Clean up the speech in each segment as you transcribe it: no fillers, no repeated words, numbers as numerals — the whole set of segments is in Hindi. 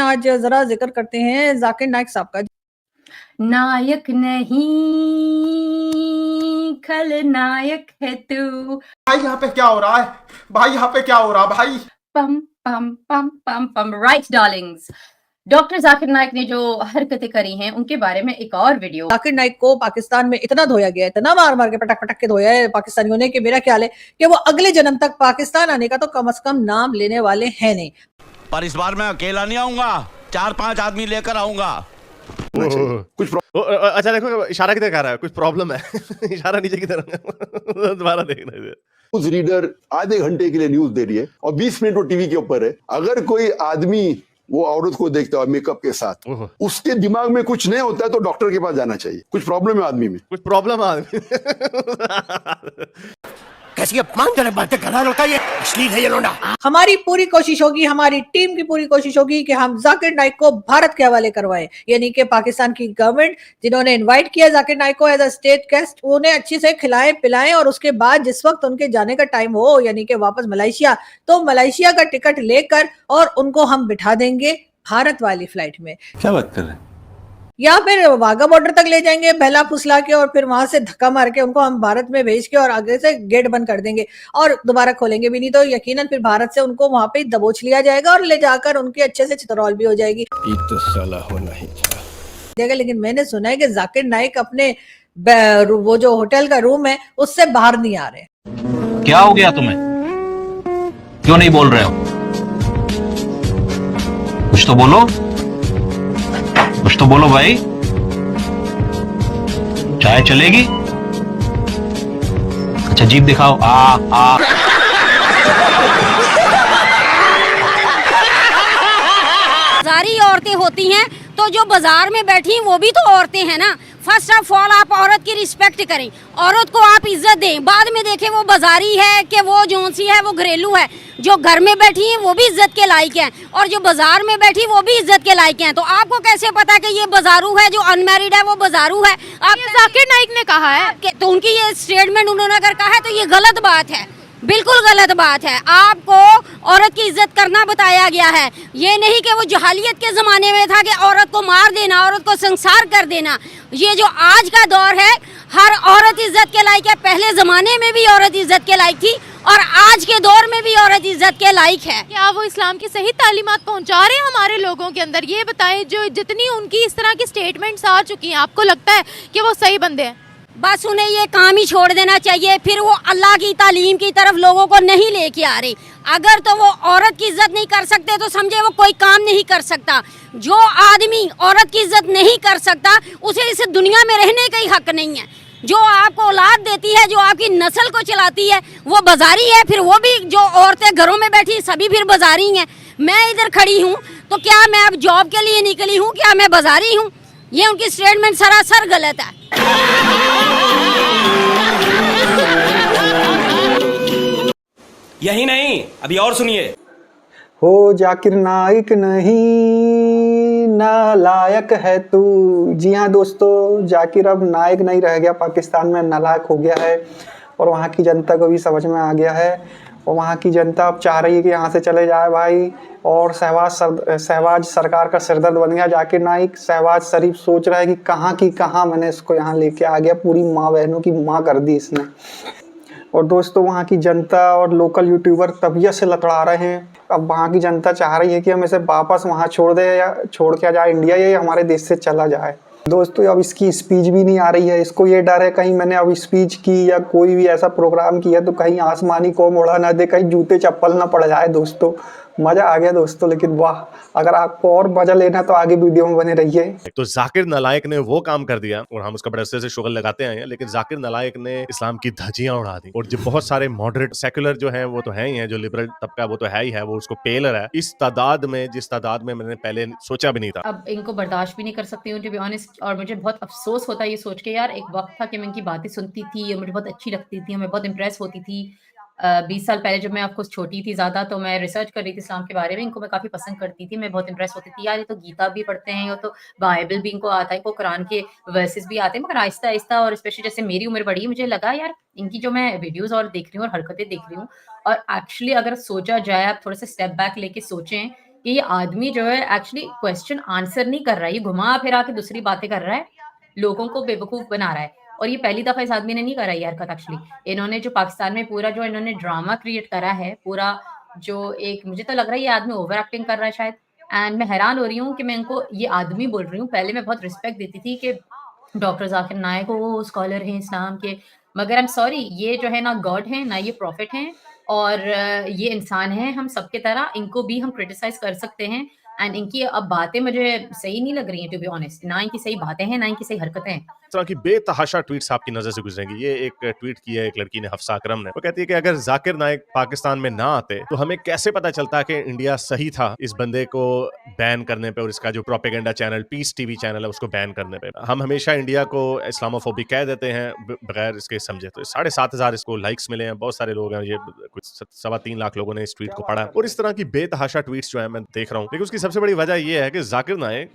आज जरा जिक्र करते हैं जाकिर नाइक साहब का। नायक नहीं खलनायक है तू। भाई यहाँ पे क्या हो रहा है? भाई यहाँ पे क्या हो रहा है भाई? पम पम पम पम पम। Right Darling's, doctor Zakir Naik ने जो हरकतें करी हैं उनके बारे में एक और वीडियो। जाकिर नाइक को पाकिस्तान में इतना धोया गया है, इतना मार मार के पटक पटक के धोया है पाकिस्तानियों ने कि मेरा ख्याल है कि वो अगले जन्म तक पाकिस्तान आने का तो कम से कम नाम लेने वाले हैं नहीं। पर इस बार मैं अकेला नहीं आऊंगा, 4-5 आदमी लेकर आऊंगा। कुछ अच्छा देखो इशारा किधर कर रहा है, कुछ प्रॉब्लम है। इशारा नीचे की तरफ दोबारा देखना है। न्यूज रीडर आधे घंटे के लिए न्यूज दे रही है और 20 मिनट वो टीवी के ऊपर है। अगर कोई आदमी वो औरत को देखता है मेकअप के साथ, उसके दिमाग में कुछ नहीं होता है तो डॉक्टर के पास जाना चाहिए। कुछ प्रॉब्लम है आदमी में, कुछ प्रॉब्लम है आदमी। कैसी अपमानजनक बातें कर रहा है लड़का, ये अश्लील है ये लोंडा। हमारी पूरी कोशिश होगी, हमारी टीम की पूरी कोशिश होगी कि हम जाकिर नाइक को भारत के हवाले करवाएं, यानी कि पाकिस्तान की गवर्नमेंट जिन्होंने इनवाइट किया जाकिर नाइक को एज अ स्टेट गेस्ट, उन्हें अच्छे से खिलाएं पिलाएं और उसके बाद जिस वक्त उनके जाने का टाइम हो यानी कि वापस मलेशिया, तो मलेशिया का टिकट लेकर और उनको हम बिठा देंगे भारत वाली फ्लाइट में। क्या बात कर रहे हैं? या फिर वाघा बॉर्डर तक ले जाएंगे बहला फुसला के और फिर वहां से धक्का मार के उनको हम भारत में भेज के और आगे से गेट बंद कर देंगे और दोबारा खोलेंगे भी नहीं, तो यकीनन फिर भारत से उनको वहां पे दबोच लिया जाएगा और ले जाकर उनकी अच्छे से चितरौल भी हो जाएगी। तो साला होना ही देगा। लेकिन मैंने सुना है कि जाकिर नाइक अपने वो जो होटल का रूम है उससे बाहर नहीं आ रहे। क्या हो गया तुम्हें, क्यों नहीं बोल रहे हो? कुछ तो बोलो, कुछ तो बोलो भाई। चाय चलेगी? अच्छा जीप दिखाओ। आ सारी औरतें होती हैं तो जो बाजार में बैठी वो भी तो औरतें हैं ना। फर्स्ट ऑफ ऑल आप औरत की रिस्पेक्ट करें, औरत को आप इज्जत दें, बाद में देखें वो बाजारी है कि वो जोनसी है, वो घरेलू है। जो घर में बैठी हैं वो भी इज्जत के लायक हैं और जो बाजार में बैठी वो भी इज्जत के लायक हैं। तो आपको कैसे पता कि ये बाजारू है, जो अनमैरिड है वो बाजारू है? आप जाकिर नाइक ने कहा है तो उनकी ये स्टेटमेंट उन्होंने अगर कहा है तो ये गलत बात है, बिल्कुल गलत बात है। आपको औरत की इज्जत करना बताया गया है, ये नहीं कि वो जहालियत के ज़माने में था कि औरत को मार देना, औरत को संसार कर देना। ये जो आज का दौर है, हर औरत इज्जत के लायक है। पहले ज़माने में भी औरत इज्जत के लायक थी और आज के दौर में भी औरत इज्जत के लायक है। क्या वो इस्लाम की सही तालीमात पहुंचा रहे हैं हमारे लोगों के अंदर? ये बताएं, जो जितनी उनकी इस तरह की स्टेटमेंट्स आ चुकी हैं, आपको लगता है कि वो सही बंदे हैं? बस उन्हें ये काम ही छोड़ देना चाहिए, फिर वो अल्लाह की तालीम की तरफ लोगों को नहीं लेके आ रहे। अगर तो वो औरत की इज्जत नहीं कर सकते तो समझे वो कोई काम नहीं कर सकता। जो आदमी औरत की इज्जत नहीं कर सकता उसे इस दुनिया में रहने का ही हक नहीं है। जो आपको औलाद देती है, जो आपकी नस्ल को चलाती है, वो बाजारी है। फिर वो भी जो औरतें घरों में बैठी सभी फिर बाजारी हैं। मैं इधर खड़ी हूँ तो क्या मैं अब जॉब के लिए निकली हूँ, क्या मैं बाजारी हूँ? ये उनकी स्टेटमेंट सरासर गलत है। यही नहीं, अभी और सुनिए। हो जाकिर नाइक नहीं नालायक है तू। जी हाँ दोस्तों, जाकिर अब नायक नहीं रह गया, पाकिस्तान में नालायक हो गया है और वहाँ की जनता को भी समझ में आ गया है और वहाँ की जनता अब चाह रही है कि यहाँ से चले जाए भाई। और शहबाज सरकार का सिरदर्द बन गया जाकिर नाइक। शहबाज शरीफ सोच रहा है कि कहाँ की कहाँ मैंने इसको यहाँ लेके आ गया, पूरी माँ बहनों की माँ कर दी इसने। और दोस्तों वहाँ की जनता और लोकल यूट्यूबर तबीयत से लतड़ा रहे हैं। अब वहाँ की जनता चाह रही है कि हम इसे वापस वहाँ छोड़ दें या छोड़ के जाए इंडिया, या हमारे देश से चला जाए। दोस्तों अब इसकी स्पीच भी नहीं आ रही है, इसको ये डर है कहीं मैंने अब स्पीच की या कोई भी ऐसा प्रोग्राम किया तो कहीं आसमानी कौम उड़ा ना दे, कहीं जूते चप्पल ना पड़ जाए। दोस्तों मज़ा आ गया दोस्तों, लेकिन वाह, अगर आपको और मजा लेना तो आगे वीडियो में बने रहिए। तो जाकिर नालायक ने वो काम कर दिया और हम उसका बड़े अच्छे से शुक्र लगाते आए हैं, लेकिन जाकिर नालायक ने इस्लाम की धज्जियां उड़ा दी। और जो बहुत सारे मॉडरेट सेक्युलर जो हैं वो तो है ही हैं, जो लिबरल तबका वो तो है ही है, वो उसको पेल रहा है इस तादाद में जिस तादाद में मैंने पहले सोचा भी नहीं था। अब इनको बर्दाश्त भी नहीं कर सकती हूँ टू बी ऑनेस्ट, और मुझे बहुत अफसोस होता है ये सोच के यार, एक वक्त था कि मैं इनकी बातें सुनती थी और मुझे बहुत अच्छी लगती थी, मैं बहुत इंप्रेस होती थी। 20 साल पहले जब मैं आपको छोटी थी ज़्यादा, तो मैं रिसर्च कर रही थी इस्लाम के बारे में, इनको मैं काफ़ी पसंद करती थी, मैं बहुत इंप्रेस होती थी यार, ये तो गीता भी पढ़ते हैं, ये तो बाइबल भी इनको आता है, इनको कुरान के वर्सेस भी आते हैं। मगर आहिस्ता आहिस्ता और स्पेशली जैसे मेरी उम्र बढ़ी, मुझे लगा यार इनकी जो मैं वीडियोज़ और देख रही हूँ और हरकतें देख रही हूँ, और एक्चुअली अगर सोचा जाए, आप थोड़ा सा स्टेप बैक लेके सोचें कि ये आदमी जो है एक्चुअली क्वेश्चन आंसर नहीं कर रहा है, ये घुमा फिरा के दूसरी बातें कर रहा है, लोगों को बेवकूफ़ बना रहा है। और ये पहली दफ़ा इस आदमी ने नहीं करा ये हरकत एक्चुअली। इन्होंने जो पाकिस्तान में पूरा जो इन्होंने ड्रामा क्रिएट करा है, पूरा जो एक मुझे तो लग रहा है ये आदमी ओवर एक्टिंग कर रहा है शायद। एंड मैं हैरान हो रही हूँ कि मैं इनको ये आदमी बोल रही हूँ, पहले मैं बहुत रिस्पेक्ट देती थी कि डॉक्टर ज़ाकिर नाइक वो स्कॉलर हैं इस्लाम के, मगर आई एम सॉरी ये जो है ना गॉड हैं, ना ये प्रॉफिट हैं और ये इंसान हैं हम सबकी तरह, इनको भी हम क्रिटिसाइज़ कर सकते हैं एंड इनकी अब बातें मुझे सही नहीं लग रही हैं टू बी ऑनेस्ट, ना इनकी सही बातें हैं, ना इनकी सही हरकतें हैं। इस तरह की बेतहाशा ट्वीट्स आपकी नजर से गुजरेंगी। ये एक ट्वीट की है एक लड़की ने, हफ्सा अकरम ने। वो कहती है कि अगर जाकिर नाइक पाकिस्तान में ना आते तो हमें कैसे पता चलता कि इंडिया सही था इस बंदे को बैन करने पे और इसका जो propaganda channel Peace TV channel है उसको बैन करने पे। हम हमेशा इंडिया को इस्लामोफोबिक कह देते हैं बगैर इसके समझे। तो 7,500 इसको लाइक्स मिले हैं, बहुत सारे लोग हैं, ये कुछ 3.25 लाख लोगों ने इस ट्वीट को पढ़ा और इस तरह की बेतहाशा ट्वीट्स जो है मैं देख रहा हूँ। लेकिन उसकी सबसे बड़ी वजह यह है कि जाकिर नाइक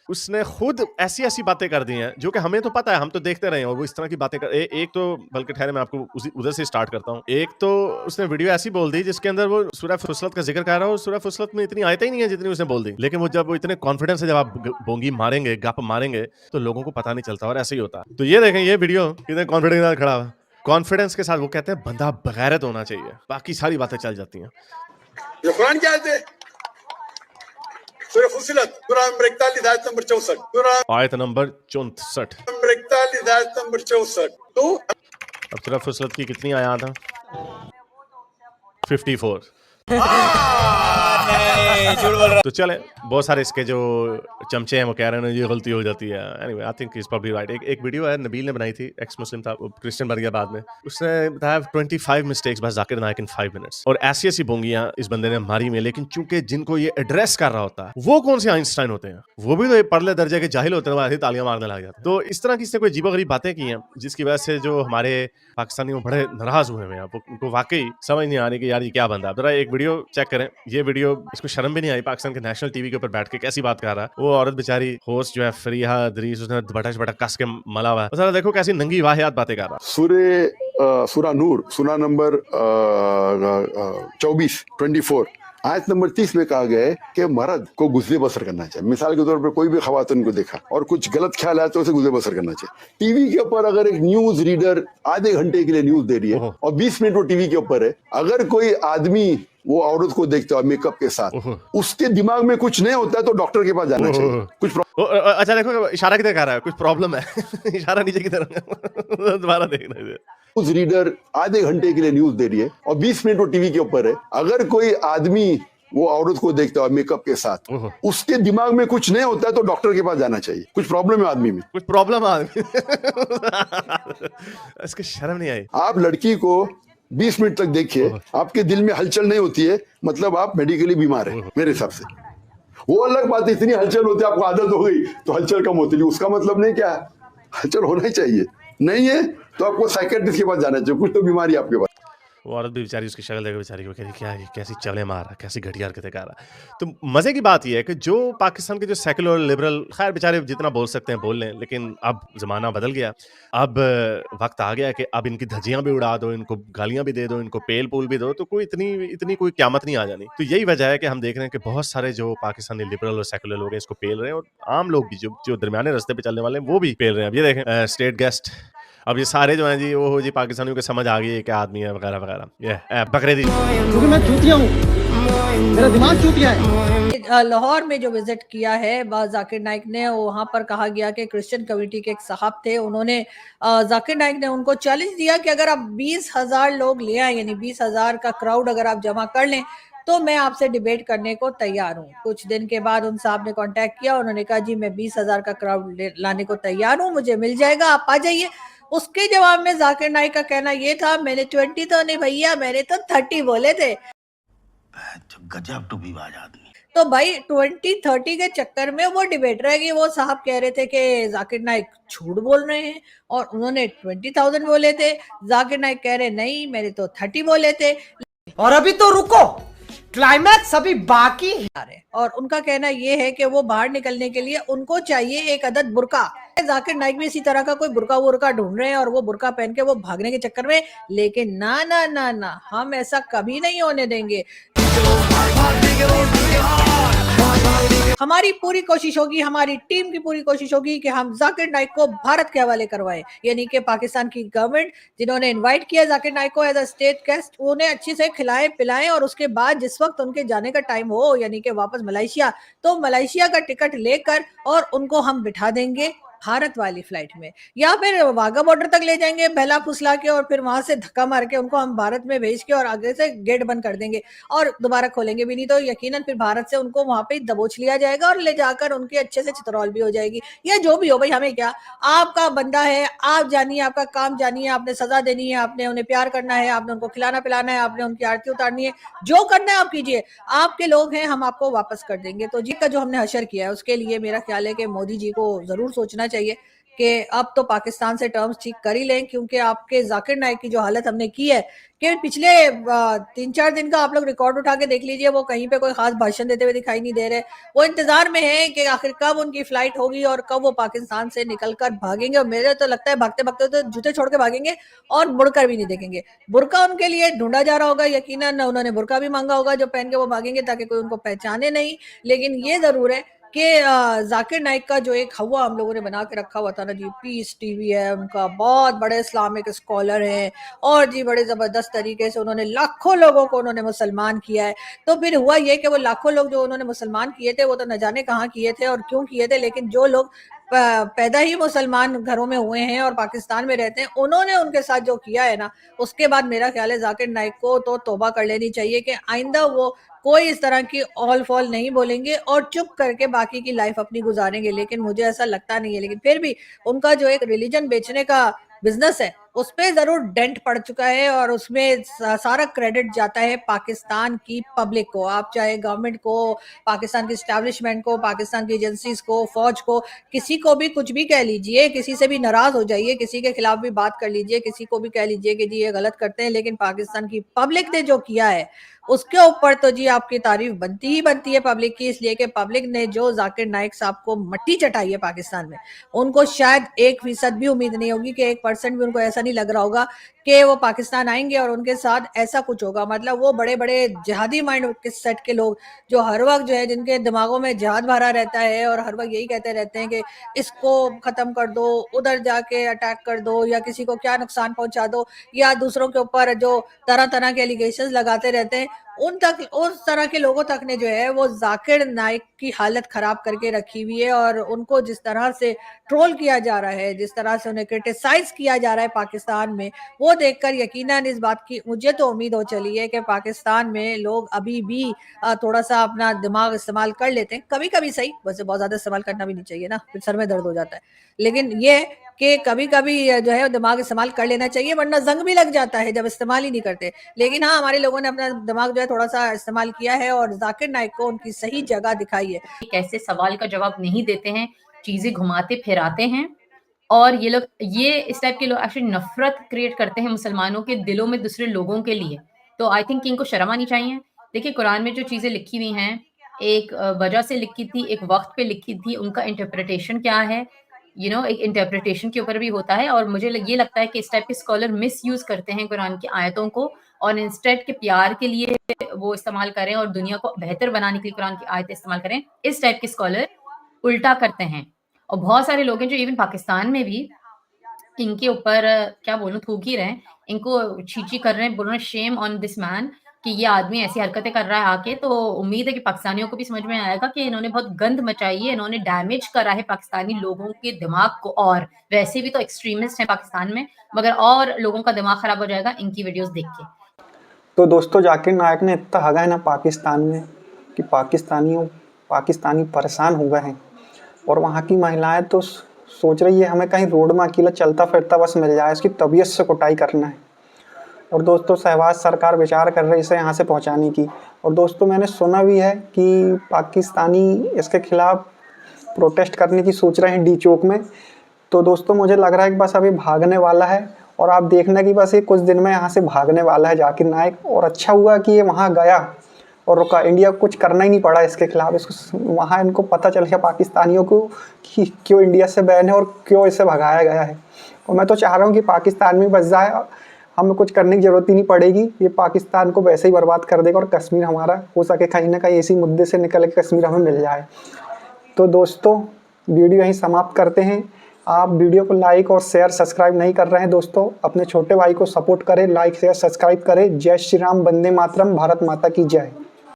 उसने खुद ऐसी ऐसी बातें कर दी हैं जो कि हमें तो पता है, हम तो देखते रहे हैं और वो इस तरह की बातें कर एक तो बल्कि ठहरे मैं आपको उधर से स्टार्ट करता हूँ। एक तो उसने वीडियो ऐसी बोल दी जिसके अंदर वो सूरह फुसलत का जिक्र कर रहा है और सूरह फुसलत में इतनी आयतें ही नहीं है जितनी उसने बोल दी, लेकिन वो जब वो इतने कॉन्फिडेंस से जब आप बोंगी मारेंगे, गप मारेंगे तो लोगों को पता नहीं चलता और ऐसे ही होता। तो ये देखें ये वीडियो कितने कॉन्फिडेंस के साथ खड़ा हुआ, कॉन्फिडेंस के साथ वो कहते हैं बंदा बगैरत होना चाहिए, बाकी सारी बातें चल जाती हैं। ये कुरान क्या है? सूरह फुसिलत कुरान नंबर 41 आयत नंबर 64, कुरान आयत नंबर 64 नंबर 41 आयत नंबर 64। तो अब सूरह फुसिलत की कितनी आयत है? 54। तो चले बहुत सारे इसके जो चमचे हैं वो कह रहे हैं ये गलती हो जाती है। Anyway I think is probably right. एक वीडियो है नबील ने बनाई थी, एक्स मुस्लिम था, क्रिश्चियन बन गया बाद में, उसने बताया 25 मिस्टेक्स बाय जाकिर नाइक इन 5 मिनट्स और ऐसी ऐसी बोंगियां इस बंदे ने मारी में। लेकिन चूंकि जिनको ये एड्रेस कर रहा होता है वो कौन से आइंस्टाइन होते हैं, वो भी तो परले दर्जे के जाहिल होते हैं, वो ऐसी तालियां मारने लग जाते हैं। तो इस तरह की इसने कोई अजीबोगरीब बातें की हैं जिसकी वजह से जो हमारे पाकिस्तानी बड़े नाराज हुए हैं, उनको वाकई समझ नहीं आ रही कि यार ये क्या बंदा। जरा एक वीडियो चेक करें, ये वीडियो इसको शर्म भी नहीं आई पाकिस्तान के नेशनल टीवी के ऊपर बैठ के कैसी बात कर रहा है। वो औरत बेचारी होस्ट जो है फरीहा दरीस, उसने बटा कस के मला हुआ है, जरा देखो कैसी नंगी वाहियात बातें कर रहा। सूरह नूर सूरह नंबर 24 आयत नंबर 30 में कहा गया है कि मर्द को गुज़रे बसर करना चाहिए। मिसाल के तौर पर कोई भी खवातीन को देखा और कुछ गलत ख्याल आया तो उसे गुज़रे बसर करना चाहिए। टीवी के ऊपर अगर एक न्यूज रीडर आधे घंटे के लिए न्यूज दे रही है और 20 मिनट वो टीवी के ऊपर है, अगर कोई आदमी वो औरत को देखता है मेकअप के साथ, उसके दिमाग में कुछ नहीं होता है तो डॉक्टर के पास जाना चाहिए। कुछ अच्छा देखो इशारा किधर कर रहा है, कुछ प्रॉब्लम है इशारा नीचे की तरफ दोबारा देखना है। न्यूज रीडर आधे घंटे के लिए न्यूज दे रही है और 20 मिनट वो टीवी के ऊपर है, अगर कोई आदमी वो औरत को देखता है मेकअप के साथ, उसके दिमाग में कुछ नहीं होता है तो डॉक्टर के पास जाना चाहिए। कुछ प्रॉब्लम है आदमी में, कुछ प्रॉब्लम है आदमी इसके शर्म नहीं आई। आप लड़की को 20 मिनट तक देखिए, आपके दिल में हलचल नहीं होती है, मतलब आप मेडिकली बीमार है मेरे हिसाब से। वो अलग बात है, इतनी हलचल होती है आपको आदत हो गई तो हलचल कम होती है, उसका मतलब नहीं क्या है, हलचल होना ही चाहिए। नहीं है तो आपको साइकियाट्रिस्ट के पास जाना चाहिए, कुछ तो बीमारी आपके पास। वो औरत भी बेचारी उसकी शक्ल देख बेचारी को कह रही क्या कैसी चले मार रहा, कैसी घटिया हरकतें कर रहा। तो मजे की बात यह है कि जो पाकिस्तान के जो सेकुलर लिबरल, खैर बेचारे जितना बोल सकते हैं बोल लें, लेकिन अब जमाना बदल गया, अब वक्त आ गया कि अब इनकी धज्जियां भी उड़ा दो, इनको गालियां भी दे दो, इनको पेल पूल भी दो, तो कोई इतनी कोई क़यामत नहीं आ जानी। तो यही वजह है कि हम देख रहे हैं कि बहुत सारे जो पाकिस्तानी लिबरल और सेकुलर लोग हैं इसको पेल रहे हैं और आम लोग भी जो दरमियाने रास्ते पे चलने वाले हैं वो भी पेल रहे हैं। अब ये देखें स्टेट गेस्ट, अब ये सारे जो हैं जी वो जी पाकिस्तानियों को समझ आ गई है क्या आदमी है वगैरह वगैरह। ये बकरीदी क्योंकि मैं चूतिया हूँ, मेरा दिमाग चूतिया है। लाहौर में जो विजिट किया है जाकिर नाइक ने, वहाँ पर कहा गया कि क्रिश्चियन कम्युनिटी के एक साहब थे, उन्होंने जाकिर नाइक ने उनको चैलेंज दिया कि अगर आप 20,000 लोग ले आए, यानी 20,000 का क्राउड अगर आप जमा कर लें तो मैं आपसे डिबेट करने को तैयार हूँ। कुछ दिन के बाद उन साहब ने कांटेक्ट किया, उन्होंने कहा जी मैं 20,000 का क्राउड लाने को तैयार हूँ, मुझे मिल जाएगा, आप आ जाइए। उसके जवाब में जाकिर नाइक का कहना ये था, मैंने 20 तो नहीं भैया, मैंने तो 30 बोले थे। गजब टूबीबाज आदमी। तो भाई 20-30 के चक्कर में वो डिबेट रहेगी। वो साहब कह रहे थे कि जाकिर नाइक झूठ बोल रहे हैं और उन्होंने 20,000 बोले थे। जाकिर नाइक कह रहे नहीं मैंने तो 30 बोले थे। और अभी तो रुको, क्लाइमैक्स अभी बाकी है। और उनका कहना ये है कि वो बाहर निकलने के लिए उनको चाहिए एक अदद बुर्का। जाकिर नाइक भी इसी तरह का कोई बुर्का ढूंढ रहे हैं और वो बुर्का पहन के वो भागने के चक्कर में, लेकिन ना ना ना ना, हम ऐसा कभी नहीं होने देंगे। हमारी पूरी कोशिश होगी, हमारी टीम की पूरी कोशिश होगी कि हम जाकिर नाइक को भारत के हवाले करवाएं। यानी कि पाकिस्तान की गवर्नमेंट जिन्होंने इनवाइट किया जाकिर नाइक को एज अ स्टेट गेस्ट, उन्हें अच्छी से खिलाएं पिलाएं और उसके बाद जिस वक्त उनके जाने का टाइम हो, यानी कि वापस मलेशिया, तो मलेशिया का टिकट लेकर और उनको हम बिठा देंगे भारत वाली फ्लाइट में, या फिर वाघा बॉर्डर तक ले जाएंगे बहला फुसला के, और फिर वहां से धक्का मार के उनको हम भारत में भेज के और आगे से गेट बंद कर देंगे और दोबारा खोलेंगे भी नहीं। तो यकीनन फिर भारत से उनको वहां पे दबोच लिया जाएगा और ले जाकर उनके अच्छे से चित्रौल भी हो जाएगी, या जो भी हो भाई, हमें क्या, आपका बंदा है, आप जानिए, आपका काम जानिए, आपने सजा देनी है, आपने उन्हें प्यार करना है, आपने उनको खिलाना पिलाना है, आपने उनकी आरती उतारनी है, जो करना है आप कीजिए, आपके लोग हैं, हम आपको वापस कर देंगे। तो जी का जो हमने हशर किया है उसके लिए मेरा ख्याल है कि मोदी जी को जरूर सोचना चाहिए कि अब तो पाकिस्तान से टर्म्स ठीक कर ही लें, क्योंकि आपके जाकिर नाइक की जो हालत हमने की है कि पिछले 3-4 दिन का आप लोग रिकॉर्ड उठा के देख लीजिए, वो कहीं पे कोई खास भाषण देते हुए दिखाई नहीं दे रहे। वो इंतजार में है कि आखिर कब उनकी फ्लाइट होगी और कब वो पाकिस्तान से निकलकर भागेंगे, और मेरे तो लगता है भागते भागते तो जूते छोड़ के भागेंगे और मुड़कर भी नहीं देखेंगे। बुर्का उनके लिए ढूंढा जा रहा होगा, यकीनन उन्होंने बुर्का भी मांगा होगा जो पहन के वो भागेंगे ताकि कोई उनको पहचाने नहीं। लेकिन ये जरूर है कि जाकिर नाइक का जो एक हवा हम लोगों ने बना के रखा हुआ था ना जी, पीस टीवी है उनका, बहुत बड़े इस्लामिक स्कॉलर हैं और जी बड़े जबरदस्त तरीके से उन्होंने लाखों लोगों को उन्होंने मुसलमान किया है। तो फिर हुआ ये कि वो लाखों लोग जो उन्होंने मुसलमान किए थे वो तो न जाने कहाँ किए थे और क्यों किए थे, लेकिन जो लोग पैदा ही मुसलमान घरों में हुए हैं और पाकिस्तान में रहते हैं, उन्होंने उनके साथ जो किया है ना, उसके बाद मेरा ख्याल है जाकिर नाइक को तो तौबा कर लेनी चाहिए कि आइंदा वो कोई इस तरह की ऑल फॉल नहीं बोलेंगे और चुप करके बाकी की लाइफ अपनी गुजारेंगे। लेकिन मुझे ऐसा लगता नहीं है, लेकिन फिर भी उनका जो एक रिलीजन बेचने का बिजनेस है उस पे जरूर डेंट पड़ चुका है और उसमें सारा क्रेडिट जाता है पाकिस्तान की पब्लिक को। आप चाहे गवर्नमेंट को, पाकिस्तान की एस्टैब्लिशमेंट को, पाकिस्तान की एजेंसीज को, फौज को, किसी को भी कुछ भी कह लीजिए, किसी से भी नाराज हो जाइए, किसी के खिलाफ भी बात कर लीजिए, किसी को भी कह लीजिए कि जी ये गलत करते हैं, लेकिन पाकिस्तान की पब्लिक ने जो किया है उसके ऊपर तो जी आपकी तारीफ बनती ही बनती है पब्लिक की, इसलिए कि पब्लिक ने जो जाकिर नाइक साहब को मट्टी चटाई है पाकिस्तान में, उनको शायद 1% भी उम्मीद नहीं होगी कि 1% भी उनको ऐसा नहीं लग रहा होगा कि वो पाकिस्तान आएंगे और उनके साथ ऐसा कुछ होगा। मतलब वो बड़े बड़े जिहादी माइंड के सेट के लोग जो हर वक्त जो है, जिनके दिमागों में जिहाद भरा रहता है और हर वक्त यही कहते रहते हैं कि इसको खत्म कर दो, उधर जाके अटैक कर दो, या किसी को क्या नुकसान पहुंचा दो, या दूसरों के ऊपर जो तरह तरह के एलिगेशंस लगाते रहते हैं, उस तरह के लोगों तक ने जो है वो जाकिर नाइक की हालत खराब करके रखी हुई है। और उनको जिस तरह से ट्रोल किया जा रहा है, जिस तरह से उन्हें क्रिटिसाइज किया जा रहा है पाकिस्तान में, वो देखकर यकीनन इस बात की मुझे तो उम्मीद हो चली है कि पाकिस्तान में लोग अभी भी थोड़ा सा अपना दिमाग इस्तेमाल कर लेते हैं, कभी कभी सही, वैसे बहुत ज्यादा इस्तेमाल करना भी नहीं चाहिए ना, फिर सर में दर्द हो जाता है, लेकिन ये कि कभी कभी जो है दिमाग इस्तेमाल कर लेना चाहिए, वरना जंग भी लग जाता है जब इस्तेमाल ही नहीं करते। लेकिन हाँ, हमारे लोगों ने अपना दिमाग जो है थोड़ा सा इस्तेमाल किया है और जाकिर नाइक को उनकी सही जगह दिखाई है। कैसे सवाल का जवाब नहीं देते हैं, चीजें घुमाते फिराते हैं, और ये लोग, ये इस टाइप के लोग एक्चुअली नफरत क्रिएट करते हैं मुसलमानों के दिलों में दूसरे लोगों के लिए। तो आई थिंक इनको शर्म आनी चाहिए। देखिए, कुरान में जो चीजें लिखी हुई हैं, एक वजह से लिखी थी, एक वक्त पे लिखी थी, उनका इंटरप्रिटेशन क्या है, एक इंटरप्रिटेशन के ऊपर भी होता है। और मुझे ये लगता है कि इस टाइप के स्कॉलर मिस यूज करते हैं कुरान की आयतों को, और इंस्टेड के प्यार के लिए वो इस्तेमाल करें और दुनिया को बेहतर बनाने के लिए कुरान की आयतें इस्तेमाल करें। इस टाइप के स्कॉलर उल्टा करते हैं, और बहुत सारे लोग हैं जो इवन पाकिस्तान में भी इनके ऊपर क्या बोलूं, थूक ही रहे हैं, इनको छीची कर रहे हैं, बोल रहे हैं शेम ऑन दिस मैन कि ये आदमी ऐसी हरकतें कर रहा है आके। तो उम्मीद है कि पाकिस्तानियों को भी समझ में आएगा कि इन्होंने बहुत गंद मचाई है, इन्होंने डैमेज करा है पाकिस्तानी लोगों के दिमाग को, और वैसे भी तो एक्सट्रीमिस्ट हैं पाकिस्तान में, मगर और लोगों का दिमाग खराब हो जाएगा इनकी वीडियोस देख के। तो दोस्तों, जाकिर नाइक ने इतना हगा है ना पाकिस्तान में कि पाकिस्तानी परेशान हो गए हैं, और वहाँ की महिलाएं तो सोच रही है हमें कहीं रोड में अकेला चलता फिरता बस मिल जाए, इसकी तबीयत से कुटाई करना है। और दोस्तों, शहबाज सरकार विचार कर रही है इसे यहाँ से पहुँचाने की। और दोस्तों, मैंने सुना भी है कि पाकिस्तानी इसके खिलाफ प्रोटेस्ट करने की सोच रहे हैं डी चौक में। तो दोस्तों, मुझे लग रहा है कि बस अभी भागने वाला है, और आप देखना कि बस ये कुछ दिन में यहाँ से भागने वाला है जाकिर नाइक। और अच्छा हुआ कि ये वहाँ गया और रुका, इंडिया को कुछ करना ही नहीं पड़ा इसके खिलाफ। इसको वहाँ इनको पता चल गया पाकिस्तानियों को कि क्यों इंडिया से बैन है और क्यों इसे भगाया गया है। और मैं तो चाह रहा हूँ कि पाकिस्तान में बच जाए, हमें कुछ करने की ज़रूरत ही नहीं पड़ेगी, ये पाकिस्तान को वैसे ही बर्बाद कर देगा और कश्मीर हमारा हो सके कहीं ना कहीं इसी मुद्दे से निकल के कश्मीर हमें मिल जाए। तो दोस्तों वीडियो यहीं समाप्त करते हैं। आप वीडियो को लाइक और शेयर सब्सक्राइब नहीं कर रहे हैं दोस्तों, अपने छोटे भाई को सपोर्ट करें, लाइक शेयर सब्सक्राइब करें। जय श्री राम, वंदे मातरम, भारत माता की जय।